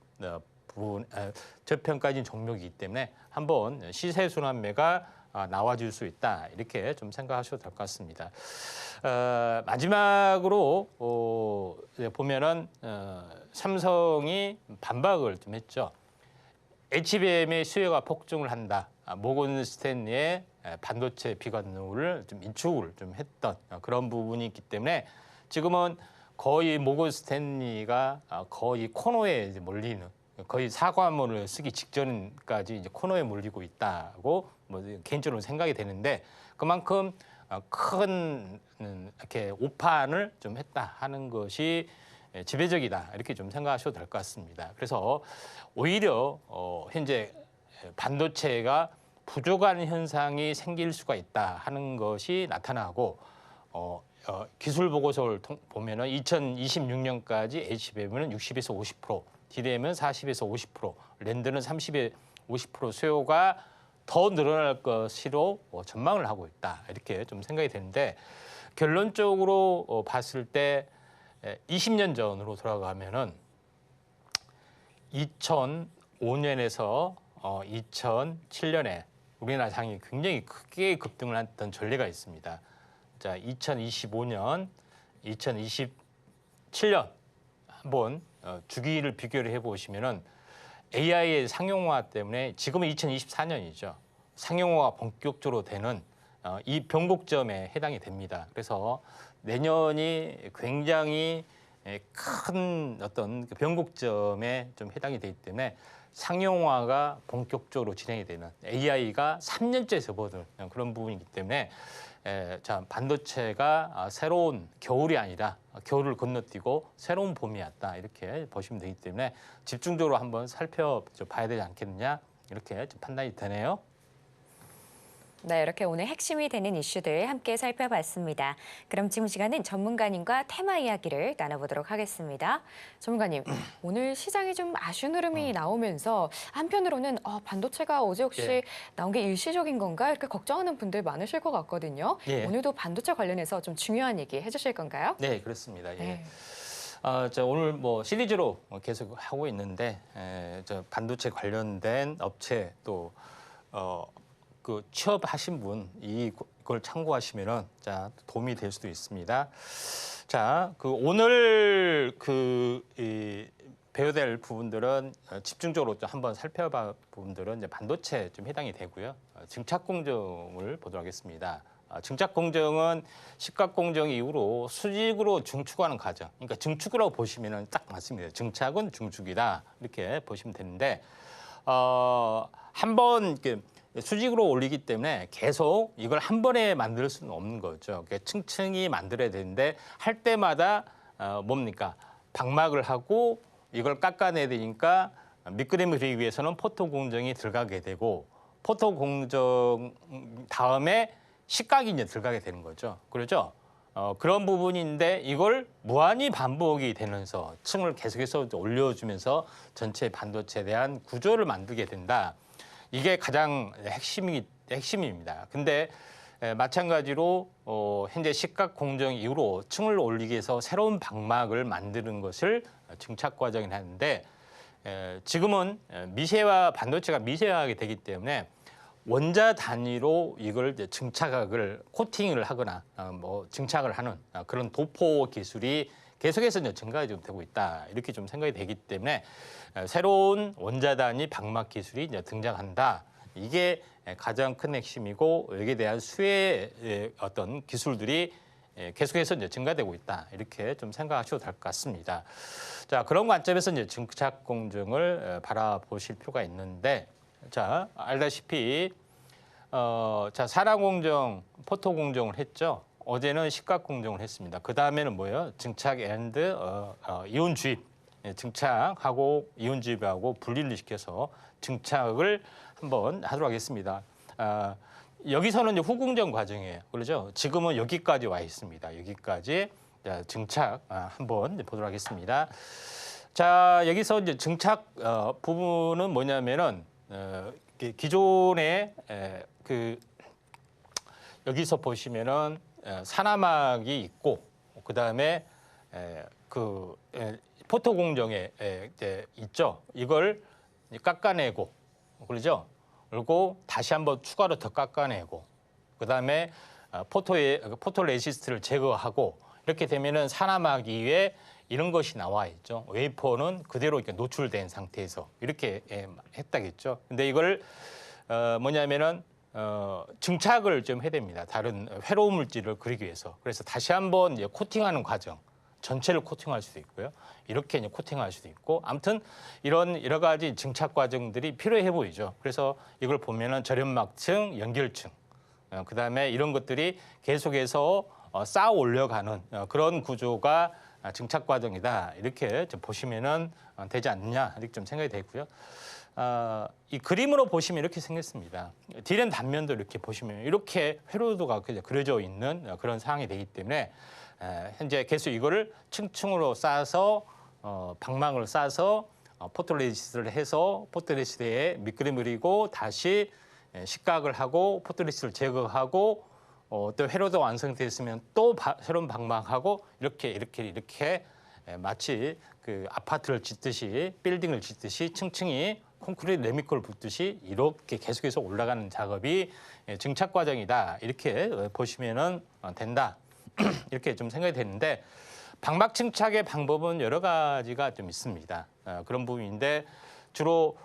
부분 저평가진 종목이기 때문에 한번 시세 순환매가 나와줄 수 있다 이렇게 좀 생각하셔도 될 것 같습니다. 마지막으로 보면은 삼성이 반박을 좀 했죠. HBM의 수요가 폭증을 한다. 모건 스탠리의 반도체 비관론을 좀 인축을 좀 했던 그런 부분이 있기 때문에 지금은 거의 모건 스탠리가 거의 코너에 이제 몰리는 거의 사과문을 쓰기 직전까지 이제 코너에 몰리고 있다고 뭐 개인적으로 생각이 되는데 그만큼 큰 이렇게 오판을 좀 했다 하는 것이 지배적이다 이렇게 좀 생각하셔도 될 것 같습니다. 그래서 오히려 현재 반도체가 부족한 현상이 생길 수가 있다 하는 것이 나타나고 기술 보고서를 보면은 2026년까지 HBM은 60에서 50%, DRAM은 40에서 50%, 랜드는 30에서 50% 수요가 더 늘어날 것으로 전망을 하고 있다 이렇게 좀 생각이 되는데 결론적으로 봤을 때 20년 전으로 돌아가면은 2005년에서 2007년에 우리나라 장이 굉장히 크게 급등을 했던 전례가 있습니다. 자, 2025년, 2027년 한번 주기를 비교를 해보시면은 AI의 상용화 때문에 지금은 2024년이죠. 상용화가 본격적으로 되는 이 변곡점에 해당이 됩니다. 그래서 내년이 굉장히 큰 어떤 변곡점에 좀 해당이 되기 때문에 상용화가 본격적으로 진행이 되는 AI가 3년째 접어든 그런 부분이기 때문에 자 반도체가 새로운 겨울이 아니라 겨울을 건너뛰고 새로운 봄이 왔다 이렇게 보시면 되기 때문에 집중적으로 한번 살펴봐야 되지 않겠느냐 이렇게 판단이 되네요. 네, 이렇게 오늘 핵심이 되는 이슈들 함께 살펴봤습니다. 그럼 지금 시간은 전문가님과 테마 이야기를 나눠보도록 하겠습니다. 전문가님, 오늘 시장이 좀 아쉬운 흐름이 나오면서 한편으로는 반도체가 어제 혹시 나온 게 일시적인 건가 이렇게 걱정하는 분들 많으실 것 같거든요. 오늘도 반도체 관련해서 좀 중요한 얘기 해주실 건가요? 네, 그렇습니다. 네. 저 오늘 뭐 시리즈로 계속 하고 있는데 저 반도체 관련된 업체 또 그 취업하신 분 이걸 참고하시면은 자 도움이 될 수도 있습니다. 자, 그 오늘 배워야 될 부분들은 집중적으로 좀 한번 살펴볼 부분들은 이제 반도체 좀 해당이 되고요. 증착 공정을 보도록 하겠습니다. 증착 공정은 시가 공정 이후로 수직으로 중축하는 과정. 그러니까 증축이라고 보시면은 딱 맞습니다. 증착은 중축이다 이렇게 보시면 되는데 한번 이렇게 수직으로 올리기 때문에 계속 이걸 한 번에 만들 수는 없는 거죠. 층층이 만들어야 되는데 할 때마다 뭡니까? 방막을 하고 이걸 깎아내야 되니까 밑그림을 그리기 위해서는 포토 공정이 들어가게 되고 포토 공정 다음에 식각이 이제 들어가게 되는 거죠. 그렇죠? 그런 부분인데 이걸 무한히 반복이 되면서 층을 계속해서 올려주면서 전체 반도체에 대한 구조를 만들게 된다. 이게 가장 핵심입니다. 근데 마찬가지로 현재 식각 공정 이후로 층을 올리기 위해서 새로운 방막을 만드는 것을 증착 과정이 하는데 지금은 미세화 반도체가 미세화하게 되기 때문에 원자 단위로 이걸 이제 증착을 코팅을 하거나 뭐 증착을 하는 그런 도포 기술이 계속해서 이제 증가가 좀 되고 있다 이렇게 좀 생각이 되기 때문에 새로운 원자 단위 방막 기술이 이제 등장한다. 이게 가장 큰 핵심이고 여기에 대한 수혜의 어떤 기술들이 계속해서 이제 증가되고 있다 이렇게 좀 생각하셔도 될 것 같습니다. 자 그런 관점에서 이제 증착 공정을 바라보실 필요가 있는데 자, 알다시피 자, 산화 공정, 포토 공정을 했죠. 어제는 식각 공정을 했습니다. 그 다음에는 뭐예요? 증착 앤드 이온 주입. 예, 증착하고 이온 주입하고 분리를 시켜서 증착을 한번 하도록 하겠습니다. 여기서는 이제 후공정 과정이에요. 그렇죠? 지금은 여기까지 와 있습니다. 여기까지 자, 증착 한번 보도록 하겠습니다. 자, 여기서 이제 증착 부분은 뭐냐면은 기존에 여기서 보시면은 산화막이 있고 그 다음에 포토 공정에 있죠. 이걸 깎아내고 그러죠. 그리고 다시 한번 추가로 더 깎아내고 그 다음에 포토 레시스트를 제거하고 이렇게 되면은 산화막 이외에 이런 것이 나와 있죠. 웨이퍼는 그대로 이렇게 노출된 상태에서 이렇게 했다겠죠. 근데 이걸 뭐냐면은 증착을 좀 해야 됩니다. 다른 회로 물질을 그리기 위해서. 그래서 다시 한번 이제 코팅하는 과정. 전체를 코팅할 수도 있고요. 이렇게 이제 코팅할 수도 있고, 아무튼 이런 여러 가지 증착 과정들이 필요해 보이죠. 그래서 이걸 보면은 절연막층, 연결층, 그다음에 이런 것들이 계속해서 쌓아 올려가는 그런 구조가 증착 과정이다. 이렇게 좀 보시면은 되지 않느냐 이렇게 좀 생각이 되고요. 이 그림으로 보시면 이렇게 생겼습니다. 딜앤 단면도 이렇게 보시면 이렇게 회로도가 그려져 있는 그런 상황이 되기 때문에 현재 계속 이거를 층층으로 쌓아서 방망을 쌓아서 포토레시스트를 해서 포토레시스트에 밑그림 그리고 다시 식각을 하고 포토레시스트를 제거하고 또 회로도 완성됐으면 또 새로운 방망하고 이렇게 마치 그 아파트를 짓듯이 빌딩을 짓듯이 층층이 콘크리트 레미콜을 붓듯이 이렇게 계속해서 올라가는 작업이 증착 과정이다. 이렇게 보시면은 된다. 이렇게 좀 생각이 되는데 방막 증착의 방법은 여러 가지가 좀 있습니다. 그런 부분인데 주로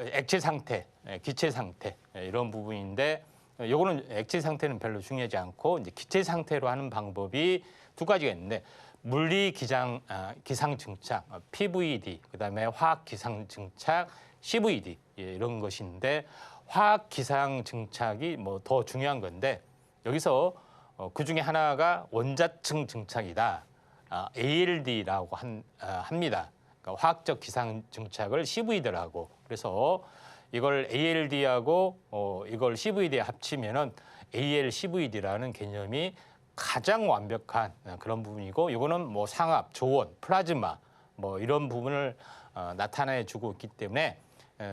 액체 상태, 기체 상태 이런 부분인데 요거는 액체 상태는 별로 중요하지 않고 이제 기체 상태로 하는 방법이 두 가지가 있는데 물리 기상 증착 PVD 그다음에 화학 기상 증착 CVD 이런 것인데 화학 기상 증착이 뭐 더 중요한 건데 여기서 그 중에 하나가 원자층 증착이다. ALD라고 합니다. 그러니까 화학적 기상 증착을 CVD라고. 그래서 이걸 ALD하고 이걸 CVD에 합치면은 ALCVD라는 개념이 가장 완벽한 그런 부분이고 이거는 뭐 상압, 조원, 플라즈마 뭐 이런 부분을 나타내 주고 있기 때문에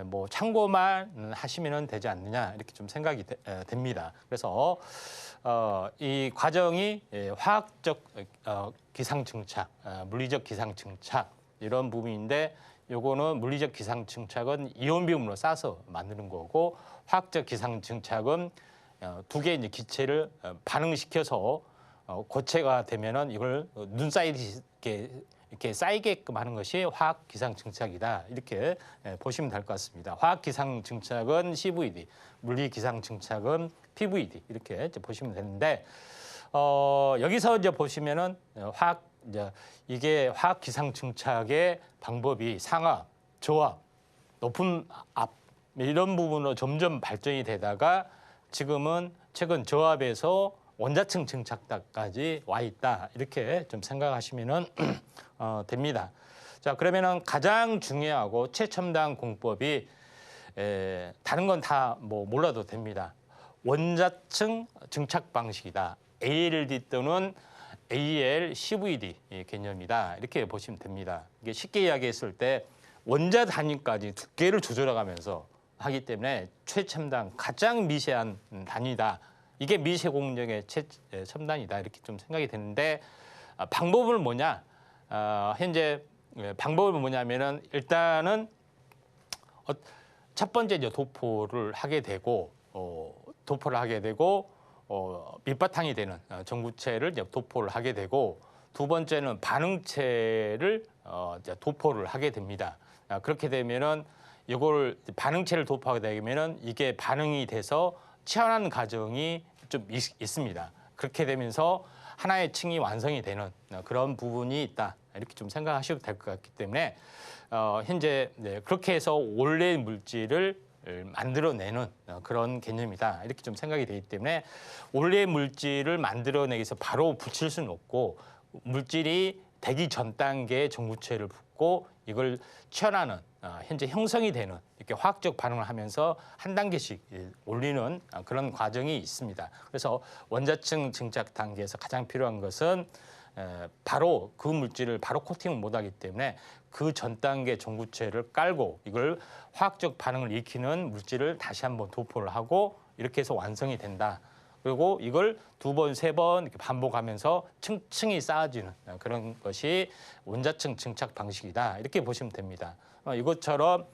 뭐 참고만 하시면 되지 않느냐 이렇게 좀 생각이 됩니다. 그래서 이 과정이 화학적 기상 증착, 물리적 기상 증착 이런 부분인데 요거는 물리적 기상 증착은 이온비움으로 싸서 만드는 거고 화학적 기상 증착은 두 개의 이제 기체를 반응시켜서 고체가 되면은 이걸 눈 사이드 이렇게 쌓이게끔 하는 것이 화학 기상 증착이다. 이렇게 보시면 될 것 같습니다. 화학 기상 증착은 CVD, 물리 기상 증착은 PVD 이렇게 이제 보시면 되는데 여기서 이제 보시면은 이게 화학 기상 증착의 방법이 상압, 저압, 높은 압 이런 부분으로 점점 발전이 되다가 지금은 최근 저압에서 원자층 증착까지 와 있다 이렇게 좀 생각하시면은 됩니다. 자 그러면은 가장 중요하고 최첨단 공법이 다른 건 다 뭐 몰라도 됩니다. 원자층 증착 방식이다. ALD 또는 ALCVD 개념이다. 이렇게 보시면 됩니다. 이게 쉽게 이야기했을 때 원자 단위까지 두께를 조절해가면서 하기 때문에 최첨단 가장 미세한 단위다. 이게 미세 공정의 최첨단이다. 이렇게 좀 생각이 되는데 방법은 뭐냐? 현재 방법은 뭐냐면은 일단은 첫 번째 이제 도포를 하게 되고 밑바탕이 되는 전구체를 이제 도포를 하게 되고 두 번째는 반응체를 이제 도포를 하게 됩니다. 그렇게 되면은 이걸 반응체를 도포하게 되면은 이게 반응이 돼서 치환하는 과정이 좀 있습니다. 그렇게 되면서 하나의 층이 완성이 되는 그런 부분이 있다. 이렇게 좀 생각하셔도 될 것 같기 때문에 현재 그렇게 해서 원래 물질을 만들어내는 그런 개념이다. 이렇게 좀 생각이 되기 때문에 원래 물질을 만들어내기 위해서 바로 붙일 수는 없고 물질이 되기 전 단계에 전구체를 붓고 이걸 취현하는 현재 형성이 되는 이렇게 화학적 반응을 하면서 한 단계씩 올리는 그런 과정이 있습니다. 그래서 원자층 증착 단계에서 가장 필요한 것은 바로 그 물질을 바로 코팅을 못하기 때문에 그 전 단계 전구체를 깔고 이걸 화학적 반응을 일으키는 물질을 다시 한번 도포를 하고 이렇게 해서 완성이 된다. 그리고 이걸 2번, 3번 이렇게 반복하면서 층층이 쌓아지는 그런 것이 원자층 증착 방식이다. 이렇게 보시면 됩니다. 이것처럼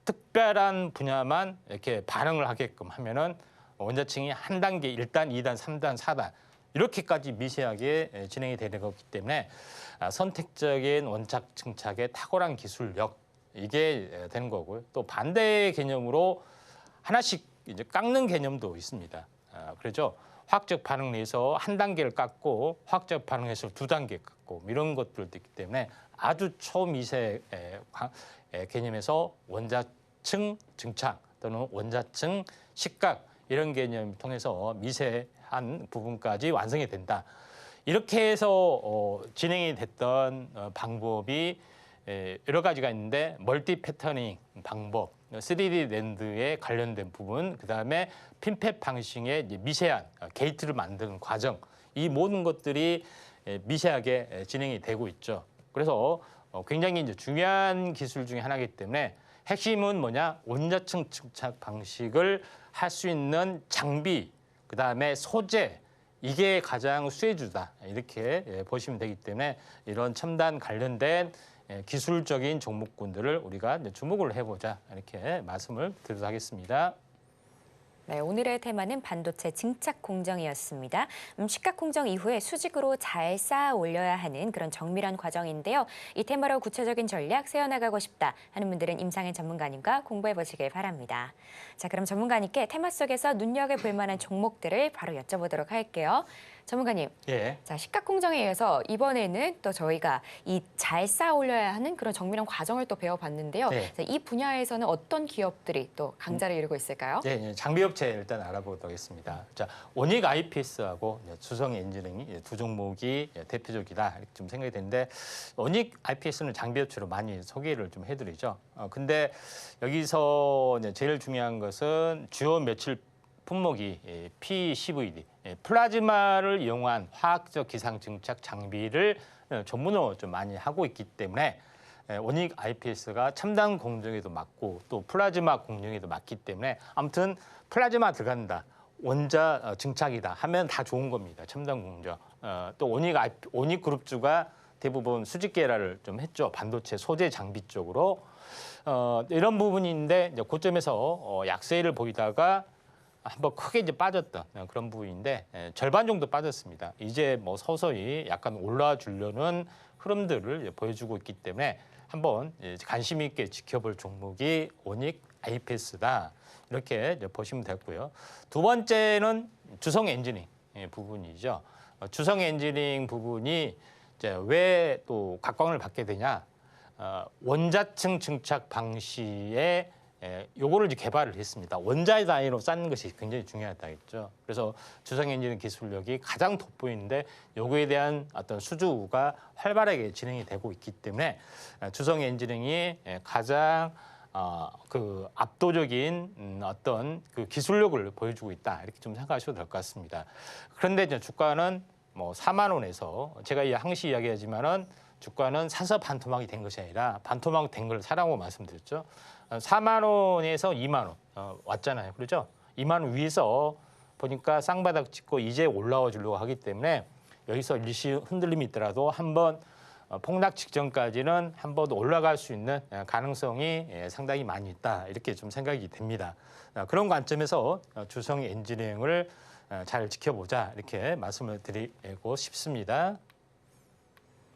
특별한 분야만 이렇게 반응을 하게끔 하면은 원자층이 한 단계, 1단, 2단, 3단, 4단 이렇게까지 미세하게 진행이 되는 거기 때문에 선택적인 원자층 증착의 탁월한 기술력 이게 되는 거고요. 또 반대 개념으로 하나씩 이제 깎는 개념도 있습니다. 그렇죠. 화학적 반응 내에서 한 단계를 깎고 화학적 반응에서 2단계 깎고 이런 것들도 있기 때문에 아주 초미세 개념에서 원자층 증착 또는 원자층 식각 이런 개념을 통해서 미세한 부분까지 완성이 된다. 이렇게 해서 진행이 됐던 방법이 여러 가지가 있는데 멀티 패터닝 방법, 3D 랜드에 관련된 부분, 그다음에 핀펫 방식의 미세한 게이트를 만드는 과정, 이 모든 것들이 미세하게 진행이 되고 있죠. 그래서 굉장히 이제 중요한 기술 중에 하나이기 때문에 핵심은 뭐냐? 원자층 증착 방식을 할 수 있는 장비, 그다음에 소재, 이게 가장 수혜주다. 이렇게 보시면 되기 때문에 이런 첨단 관련된 기술적인 종목군들을 우리가 주목을 해보자. 이렇게 말씀을 드리도록 하겠습니다. 네, 오늘의 테마는 반도체 증착 공정이었습니다. 식각 공정 이후에 수직으로 잘 쌓아 올려야 하는 그런 정밀한 과정인데요. 이 테마로 구체적인 전략 세워나가고 싶다 하는 분들은 임상현 전문가님과 공부해 보시길 바랍니다. 자, 그럼 전문가님께 테마 속에서 눈여겨볼 만한 종목들을 바로 여쭤보도록 할게요. 전문가님, 예. 자, 식각 공정에 의해서 이번에는 또 저희가 이 잘 쌓아 올려야 하는 그런 정밀한 과정을 또 배워봤는데요. 네. 자, 이 분야에서는 어떤 기업들이 또 강자를 이루고 있을까요? 네, 장비업체 일단 알아보도록 하겠습니다. 자, 원익 IPS하고 주성 엔지니어링 두 종목이 대표적이다 이렇게 좀 생각이 되는데 원익 IPS는 장비업체로 많이 소개를 좀 해드리죠. 근데 여기서 제일 중요한 것은 주요 며칠 품목이 PCVD, 플라즈마를 이용한 화학적 기상 증착 장비를 전문으로 좀 많이 하고 있기 때문에 원익 IPS가 첨단 공정에도 맞고 또 플라즈마 공정에도 맞기 때문에 아무튼 플라즈마 들어간다, 원자 증착이다 하면 다 좋은 겁니다. 첨단 공정. 또 원익 그룹주가 대부분 수직 계열을 좀 했죠. 반도체 소재 장비 쪽으로. 이런 부분인데 이제 고점에서 약세를 보이다가 한번 크게 이제 빠졌던 그런 부분인데 절반 정도 빠졌습니다. 이제 뭐 서서히 약간 올라와 주려는 흐름들을 보여주고 있기 때문에 한번 관심 있게 지켜볼 종목이 원익 IPS다 이렇게 보시면 되고요. 두 번째는 주성 엔지니어링 부분이죠. 주성 엔지니어링 부분이 이제 왜 또 각광을 받게 되냐? 원자층 증착 방식의 요거를 이제 개발을 했습니다. 원자 단위로 쌓는 것이 굉장히 중요하다 했죠. 그래서 주성 엔지니어링 기술력이 가장 돋보이는데 요거에 대한 어떤 수주가 활발하게 진행이 되고 있기 때문에 주성 엔지니어링이 가장 그 압도적인 어떤 그 기술력을 보여주고 있다 이렇게 좀 생각하셔도 될 것 같습니다. 그런데 이제 주가는 뭐 4만 원에서 제가 항시 이야기하지만은 주가는 사서 반토막이 된 것이 아니라 반토막 된 걸 사라고 말씀드렸죠. 4만 원에서 2만 원 왔잖아요. 그렇죠? 2만 원 위에서 보니까 쌍바닥 찍고 이제 올라와 주려고 하기 때문에 여기서 일시 흔들림이 있더라도 한번 폭락 직전까지는 한 번 올라갈 수 있는 가능성이 상당히 많이 있다. 이렇게 좀 생각이 됩니다. 그런 관점에서 주성 엔지니어링을 잘 지켜보자 이렇게 말씀을 드리고 싶습니다.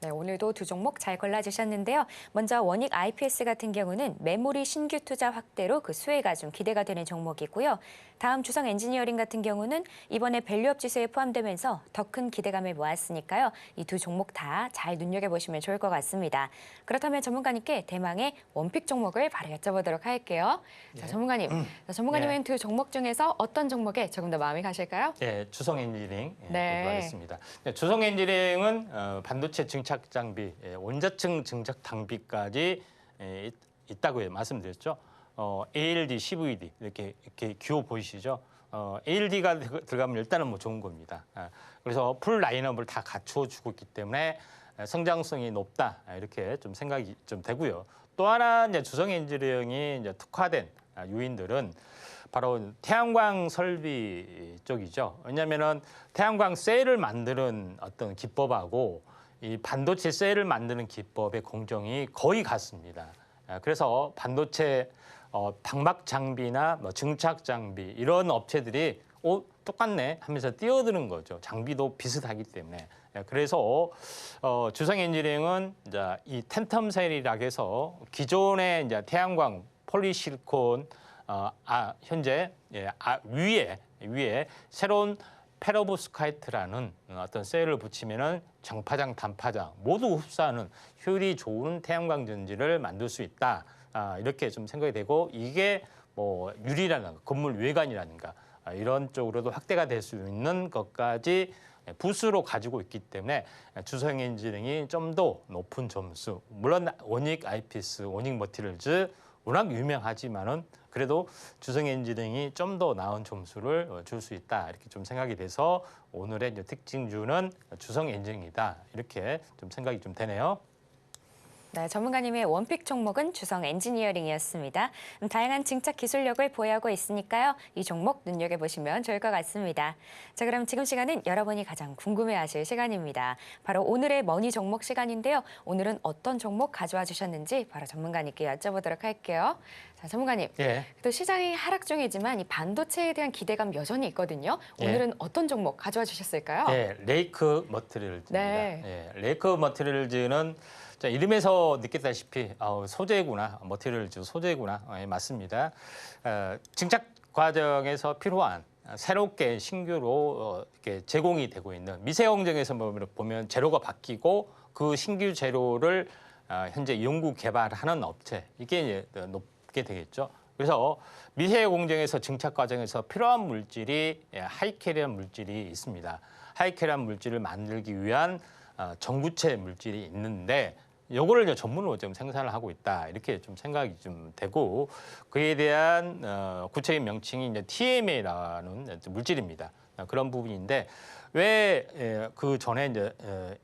네, 오늘도 두 종목 잘 골라주셨는데요. 먼저 원익 IPS 같은 경우는 메모리 신규 투자 확대로 그 수혜가 좀 기대가 되는 종목이고요. 다음 주성 엔지니어링 같은 경우는 이번에 밸류업 지수에 포함되면서 더 큰 기대감을 모았으니까요. 이 두 종목 다 잘 눈여겨보시면 좋을 것 같습니다. 그렇다면 전문가님께 대망의 원픽 종목을 바로 여쭤보도록 할게요. 자, 전문가님, 전문가님은 두 종목 중에서 어떤 종목에 조금 더 마음이 가실까요? 예, 주성 엔지니어링 네. 보도록 하겠습니다. 주성 엔지니어링은 반도체 증착 장비, 원자층 증착 장비까지 있다고 말씀드렸죠. ALD, CVD 이렇게 기호 보이시죠? ALD가 들어가면 일단은 뭐 좋은 겁니다. 그래서 풀 라인업을 다 갖추어 주고 있기 때문에 성장성이 높다 이렇게 좀 생각이 좀 되고요. 또 하나 이제 주성 엔지니어링이 이제 특화된 요인들은 바로 태양광 설비 쪽이죠. 왜냐하면은 태양광 셀을 만드는 어떤 기법하고 이 반도체 셀을 만드는 기법의 공정이 거의 같습니다. 그래서 반도체 방막 장비나 뭐 증착 장비 이런 업체들이 똑같네 하면서 뛰어드는 거죠. 장비도 비슷하기 때문에. 그래서 주성 엔지니어링은 이제 이 팬텀 셀이라고 해서 기존의 이제 태양광 폴리실리콘 현재 위에 새로운 페로브스카이트라는 어떤 셀을 붙이면은 정파장, 단파장 모두 흡수하는 효율이 좋은 태양광 전지를 만들 수 있다. 이렇게 좀 생각이 되고 이게 뭐 유리라든가 건물 외관이라든가 이런 쪽으로도 확대가 될 수 있는 것까지 부수로 가지고 있기 때문에 주성 엔지니어링이 좀 더 높은 점수. 물론 원익 IPS, 원익 머티리얼즈 워낙 유명하지만은 그래도 주성 엔지니어링이 좀 더 나은 점수를 줄 수 있다 이렇게 좀 생각이 돼서 오늘의 이제 특징주는 주성 엔지니어링이다 이렇게 좀 생각이 좀 되네요. 네, 전문가님의 원픽 종목은 주성 엔지니어링이었습니다. 다양한 증착 기술력을 보유하고 있으니까요. 이 종목 눈여겨보시면 좋을 것 같습니다. 자, 그럼 지금 시간은 여러분이 가장 궁금해하실 시간입니다. 바로 오늘의 머니 종목 시간인데요. 오늘은 어떤 종목 가져와 주셨는지 바로 전문가님께 여쭤보도록 할게요. 자, 전문가님, 예. 또 시장이 하락 중이지만 이 반도체에 대한 기대감 여전히 있거든요. 오늘은 어떤 종목 가져와 주셨을까요? 네, 레이크 머티리얼즈입니다. 네. 레이크 머티리얼즈는 자, 이름에서 느꼈다시피 소재구나, 머티리얼즈 소재구나. 맞습니다. 증착 과정에서 필요한 새롭게 신규로 이렇게 제공이 되고 있는 미세 공정에서 보면 재료가 바뀌고 그 신규 재료를 현재 연구 개발하는 업체 이게 이제 높게 되겠죠. 그래서 미세 공정에서 증착 과정에서 필요한 물질이 하이캐리한 물질이 있습니다. 하이캐리한 물질을 만들기 위한 전구체 물질이 있는데 요거를 이제 전문으로 좀 생산을 하고 있다 이렇게 좀 생각이 좀 되고 그에 대한 구체적인 명칭이 이제 TMA라는 물질입니다. 그런 부분인데 왜 그 전에 이제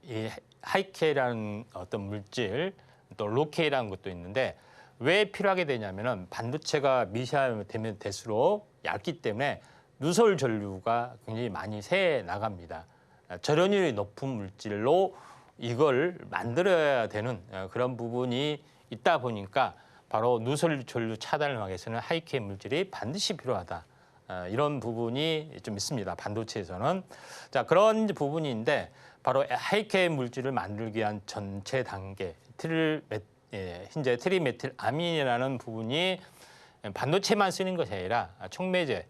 이 하이케라는 어떤 물질 또 로케라는 것도 있는데 왜 필요하게 되냐면은 반도체가 미세하면 될수록 얇기 때문에 누설 전류가 굉장히 많이 새 나갑니다. 절연율이 높은 물질로 이걸 만들어야 되는 그런 부분이 있다 보니까 바로 누설 전류 차단을 하기 위해서는 하이케 물질이 반드시 필요하다. 이런 부분이 좀 있습니다. 반도체에서는. 자, 그런 부분인데 바로 하이케 물질을 만들기 위한 전체 단계 현재 트리메틸 아민이라는 부분이 반도체만 쓰는 것이 아니라 촉매제,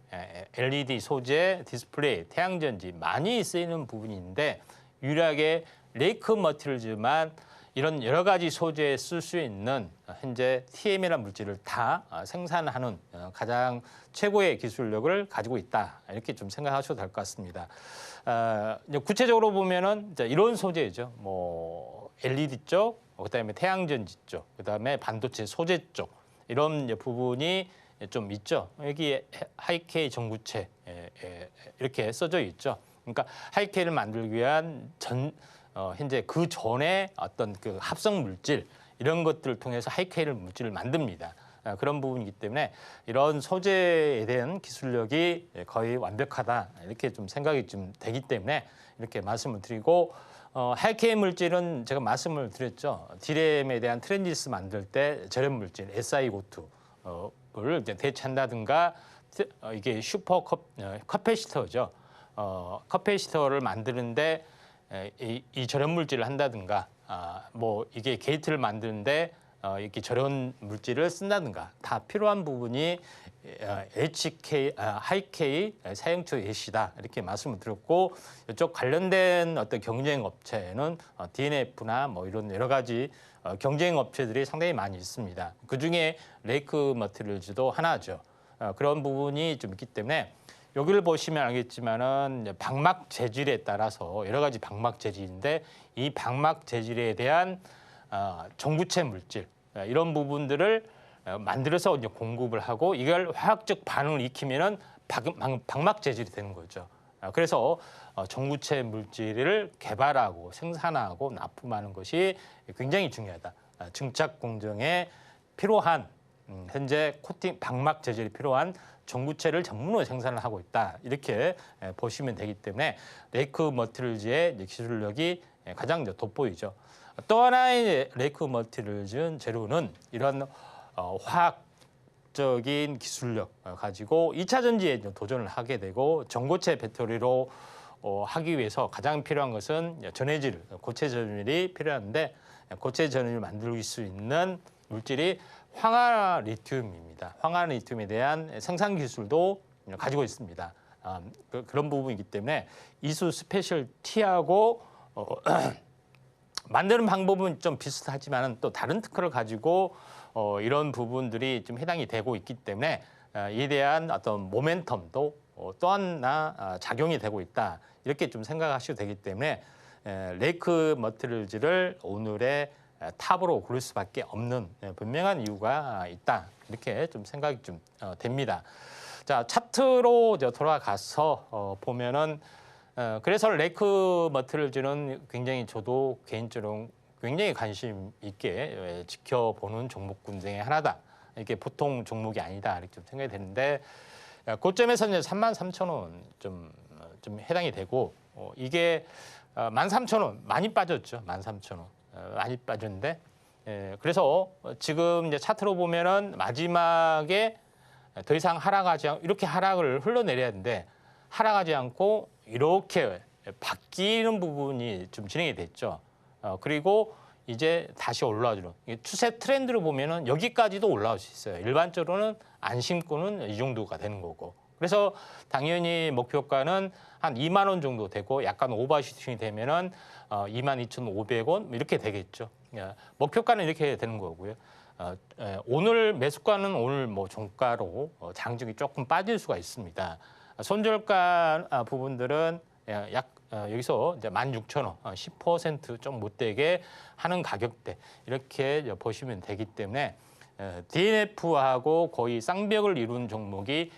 LED 소재, 디스플레이, 태양전지 많이 쓰이는 부분인데 유일하게 레이크 머티리얼즈만 이런 여러 가지 소재에 쓸 수 있는 현재 TM이라는 물질을 다 생산하는 가장 최고의 기술력을 가지고 있다. 이렇게 좀 생각하셔도 될 것 같습니다. 구체적으로 보면은 이런 소재죠. 뭐 LED 쪽, 그다음에 태양전지 쪽, 그다음에 반도체 소재 쪽 이런 부분이 좀 있죠. 여기 하이케이 전구체 이렇게 써져 있죠. 그러니까 하이케이를 만들기 위한 현재 그 전에 어떤 그 합성 물질 이런 것들을 통해서 하이케이를 물질을 만듭니다. 그런 부분이기 때문에 이런 소재에 대한 기술력이 거의 완벽하다 이렇게 좀 생각이 좀 되기 때문에 이렇게 말씀을 드리고 하이케이 물질은 제가 말씀을 드렸죠. 디램에 대한 트랜지스 만들 때 절연 물질 SiO2를 대체한다든가 이게 슈퍼 커패시터죠. 커패시터를 만드는데 이 절연 물질을 한다든가 뭐 이게 게이트를 만드는데 이렇게 절연 물질을 쓴다든가 다 필요한 부분이 HK, 하이K 사용처 예시다 이렇게 말씀을 드렸고 이쪽 관련된 어떤 경쟁 업체는 DNF나 뭐 이런 여러 가지 경쟁 업체들이 상당히 많이 있습니다. 그 중에 레이크 머티리얼즈도 하나죠. 그런 부분이 좀 있기 때문에 여기를 보시면 알겠지만은 방막 재질에 따라서 여러 가지 방막 재질인데 이 방막 재질에 대한 전구체 물질 이런 부분들을 만들어서 이제 공급을 하고 이걸 화학적 반응을 익히면은 방막 재질이 되는 거죠. 그래서 전구체 물질을 개발하고 생산하고 납품하는 것이 굉장히 중요하다. 증착 공정에 필요한 현재 코팅 방막 재질이 필요한 전구체를 전문으로 생산을 하고 있다. 이렇게 보시면 되기 때문에 레이크 머티리얼즈의 기술력이 가장 돋보이죠. 또 하나의 레이크 머티리얼즈 재료는 이런 화학적인 기술력 가지고 2차 전지에 도전을 하게 되고 전고체 배터리로 하기 위해서 가장 필요한 것은 전해질, 고체 전율이 필요한데 고체 전율을 만들 수 있는 물질이 황화 리튬입니다. 황화 리튬에 대한 생산 기술도 가지고 있습니다. 그런 부분이기 때문에 이수 스페셜 T하고 만드는 방법은 좀 비슷하지만 또 다른 특허를 가지고 이런 부분들이 좀 해당이 되고 있기 때문에 이에 대한 어떤 모멘텀도 또 하나 작용이 되고 있다. 이렇게 좀 생각하셔도 되기 때문에 레이크 머티리얼즈를 오늘의 탑으로 고를 수밖에 없는 분명한 이유가 있다. 이렇게 좀 생각이 좀 됩니다. 자, 차트로 돌아가서 보면은 그래서 레이크 머티리얼즈는 굉장히 저도 개인적으로 굉장히 관심 있게 지켜보는 종목군 중에 하나다. 이게 보통 종목이 아니다. 이렇게 좀 생각이 되는데 고점에서는 33,000원 좀 해당이 되고 이게 13,000원 많이 빠졌죠. 13,000원 많이 빠졌는데 그래서 지금 이제 차트로 보면은 마지막에 더 이상 하락하지 않고 이렇게 하락을 흘러내려야 하는데 하락하지 않고 이렇게 바뀌는 부분이 좀 진행이 됐죠. 그리고 이제 다시 올라와주는 추세 트렌드를 보면은 여기까지도 올라올 수 있어요. 일반적으로는 안심권은 이 정도가 되는 거고. 그래서 당연히 목표가는 한 2만 원 정도 되고 약간 오버슈팅이 되면은 22,500원 이렇게 되겠죠. 목표가는 이렇게 되는 거고요. 오늘 매수가는 오늘 뭐 종가로 장중이 조금 빠질 수가 있습니다. 손절가 부분들은 약 여기서 이제 16,000원, 10% 못되게 하는 가격대 이렇게 보시면 되기 때문에 DNF하고 거의 쌍벽을 이룬 종목이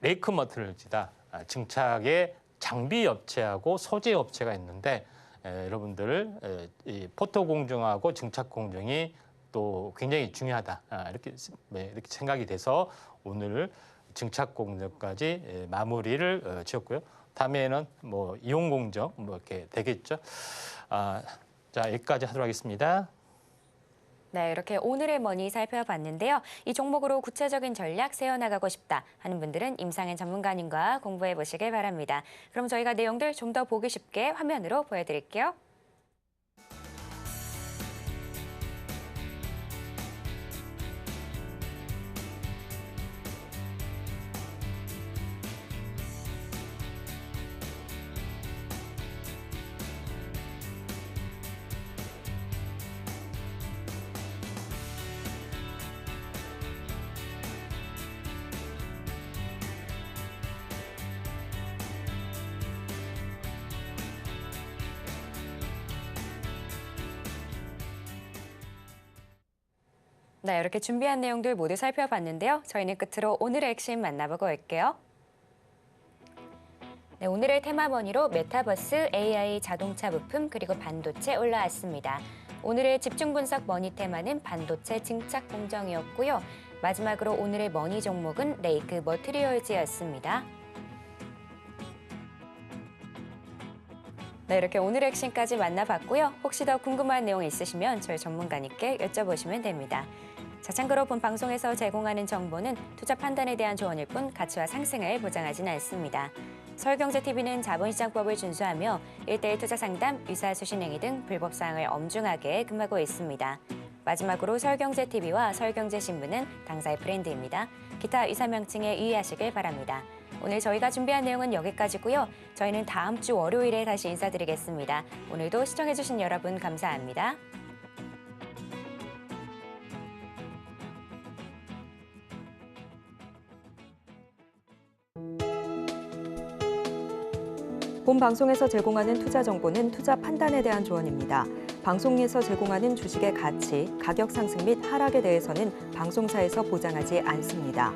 레이크 머티리얼즈다. 증착의 장비 업체하고 소재 업체가 있는데 여러분들 이 포토 공정하고 증착 공정이 또 굉장히 중요하다. 이렇게 생각이 돼서 오늘 증착 공정까지 마무리를 지었고요. 다음에는 뭐 이용 공정 뭐 이렇게 되겠죠. 자, 여기까지 하도록 하겠습니다. 네, 이렇게 오늘의 머니 살펴봤는데요. 이 종목으로 구체적인 전략 세워나가고 싶다 하는 분들은 임상현 전문가님과 공부해 보시길 바랍니다. 그럼 저희가 내용들 좀 더 보기 쉽게 화면으로 보여드릴게요. 네, 이렇게 준비한 내용들 모두 살펴봤는데요. 저희는 끝으로 오늘의 핵심 만나보고 올게요. 네, 오늘의 테마 머니로 메타버스, AI, 자동차 부품, 그리고 반도체 올라왔습니다. 오늘의 집중 분석 머니 테마는 반도체 증착 공정이었고요. 마지막으로 오늘의 머니 종목은 레이크 머티리얼즈였습니다. 네, 이렇게 오늘의 핵심까지 만나봤고요. 혹시 더 궁금한 내용 있으시면 저희 전문가님께 여쭤보시면 됩니다. 자, 참고로 본 방송에서 제공하는 정보는 투자 판단에 대한 조언일 뿐 가치와 상승을 보장하지는 않습니다. 서울경제TV는 자본시장법을 준수하며 1:1 투자 상담, 유사 수신행위 등 불법 사항을 엄중하게 금하고 있습니다. 마지막으로 서울경제TV와 서울경제신문은 당사의 브랜드입니다. 기타 유사 명칭에 유의하시길 바랍니다. 오늘 저희가 준비한 내용은 여기까지고요. 저희는 다음 주 월요일에 다시 인사드리겠습니다. 오늘도 시청해주신 여러분 감사합니다. 본 방송에서 제공하는 투자 정보는 투자 판단에 대한 조언입니다. 방송에서 제공하는 주식의 가치, 가격 상승 및 하락에 대해서는 방송사에서 보장하지 않습니다.